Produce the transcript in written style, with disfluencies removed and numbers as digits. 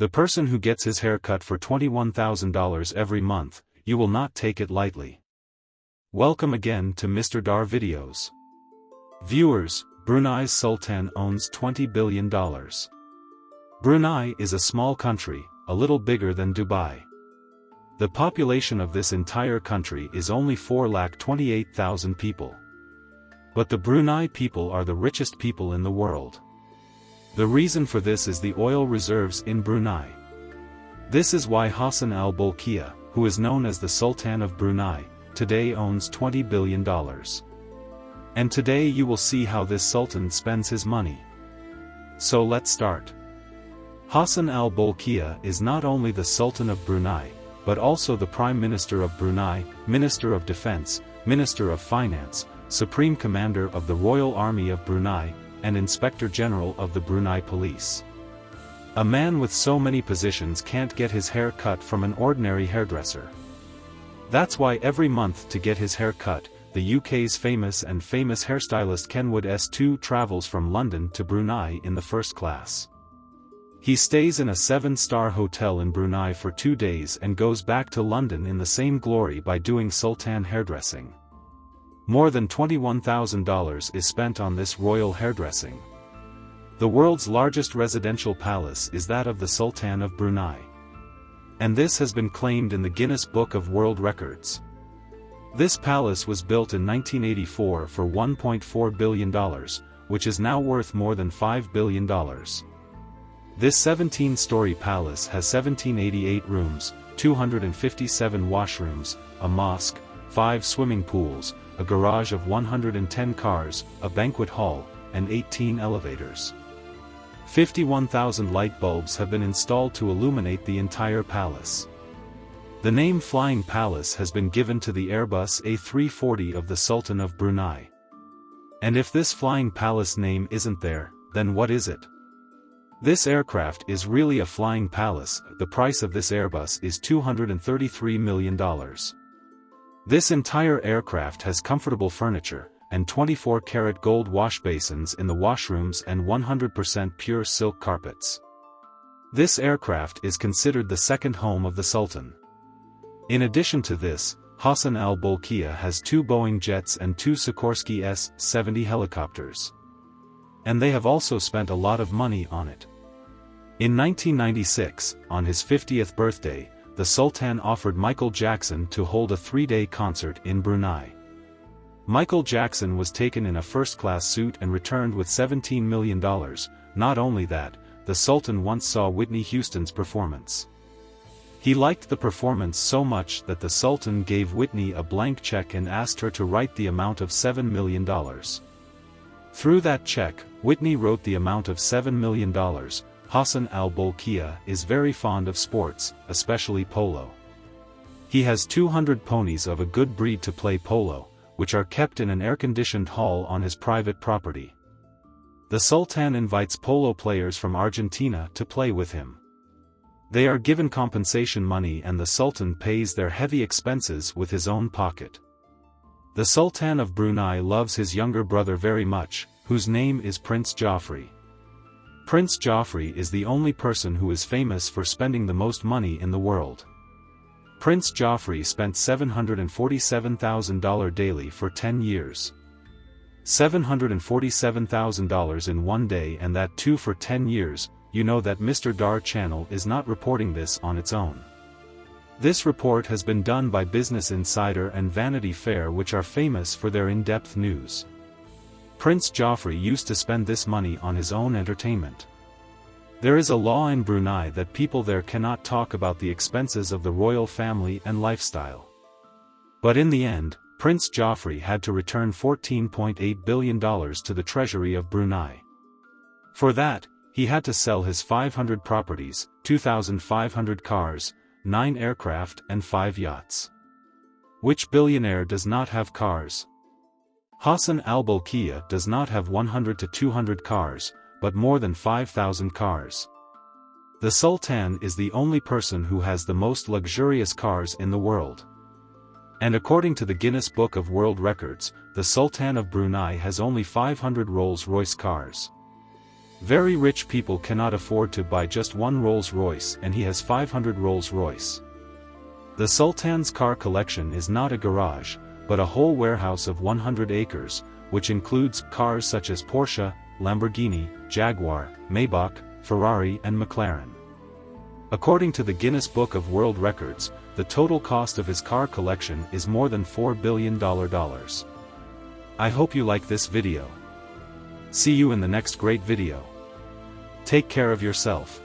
The person who gets his hair cut for $21,000 every month, you will not take it lightly. Welcome again to Mr. Dar videos. Viewers, Brunei's Sultan owns $20 billion. Brunei is a small country, a little bigger than Dubai. The population of this entire country is only 428,000 people. But the Brunei people are the richest people in the world. The reason for this is the oil reserves in Brunei. This is why Hassanal Bolkiah, who is known as the Sultan of Brunei, today owns $20 billion. And today you will see how this Sultan spends his money. So let's start. Hassanal Bolkiah is not only the Sultan of Brunei, but also the Prime Minister of Brunei, Minister of Defense, Minister of Finance, Supreme Commander of the Royal Army of Brunei, and Inspector General of the Brunei Police. A man with so many positions can't get his hair cut from an ordinary hairdresser. That's why every month to get his hair cut, the UK's famous hairstylist Kenwood S2 travels from London to Brunei in the first class. He stays in a 7-star hotel in Brunei for 2 days and goes back to London in the same glory by doing Sultan hairdressing. More than $21,000 is spent on this royal hairdressing. The world's largest residential palace is that of the Sultan of Brunei. And this has been claimed in the Guinness Book of World Records. This palace was built in 1984 for $1.4 billion, which is now worth more than $5 billion. This 17-story palace has 1788 rooms, 257 washrooms, a mosque, 5 swimming pools, a garage of 110 cars, a banquet hall, and 18 elevators. 51,000 light bulbs have been installed to illuminate the entire palace. The name Flying Palace has been given to the Airbus A340 of the Sultan of Brunei. And if this Flying Palace name isn't there, then what is it? This aircraft is really a flying palace. The price of this Airbus is $233 million. This entire aircraft has comfortable furniture, and 24-karat gold wash basins in the washrooms and 100% pure silk carpets. This aircraft is considered the second home of the Sultan. In addition to this, Hassanal Bolkiah has 2 Boeing jets and 2 Sikorsky S-70 helicopters. And they have also spent a lot of money on it. In 1996, on his 50th birthday, the Sultan offered Michael Jackson to hold a 3-day concert in Brunei. Michael Jackson was taken in a first-class suite and returned with $17 million. Not only that, the Sultan once saw Whitney Houston's performance. He liked the performance so much that the Sultan gave Whitney a blank check and asked her to write the amount of $7 million. Through that check, Whitney wrote the amount of $7 million. Hassanal Bolkiah is very fond of sports, especially polo. He has 200 ponies of a good breed to play polo, which are kept in an air-conditioned hall on his private property. The Sultan invites polo players from Argentina to play with him. They are given compensation money and the Sultan pays their heavy expenses with his own pocket. The Sultan of Brunei loves his younger brother very much, whose name is Prince Joffrey. Prince Joffrey is the only person who is famous for spending the most money in the world. Prince Joffrey spent $747,000 daily for 10 years. $747,000 in one day, and that too for 10 years. You know that Mr. Dar channel is not reporting this on its own. This report has been done by Business Insider and Vanity Fair, which are famous for their in-depth news. Prince Joffrey used to spend this money on his own entertainment. There is a law in Brunei that people there cannot talk about the expenses of the royal family and lifestyle. But in the end, Prince Joffrey had to return $14.8 billion to the treasury of Brunei. For that, he had to sell his 500 properties, 2,500 cars, 9 aircraft and 5 yachts. Which billionaire does not have cars? Hassanal Bolkiah does not have 100 to 200 cars, but more than 5,000 cars. The Sultan is the only person who has the most luxurious cars in the world. And according to the Guinness Book of World Records, the Sultan of Brunei has only 500 Rolls-Royce cars. Very rich people cannot afford to buy just one Rolls-Royce, and he has 500 Rolls-Royce. The Sultan's car collection is not a garage, but a whole warehouse of 100 acres, which includes cars such as Porsche, Lamborghini, Jaguar, Maybach, Ferrari and McLaren. According to the Guinness Book of World Records, the total cost of his car collection is more than $4 billion. I hope you like this video. See you in the next great video. Take care of yourself.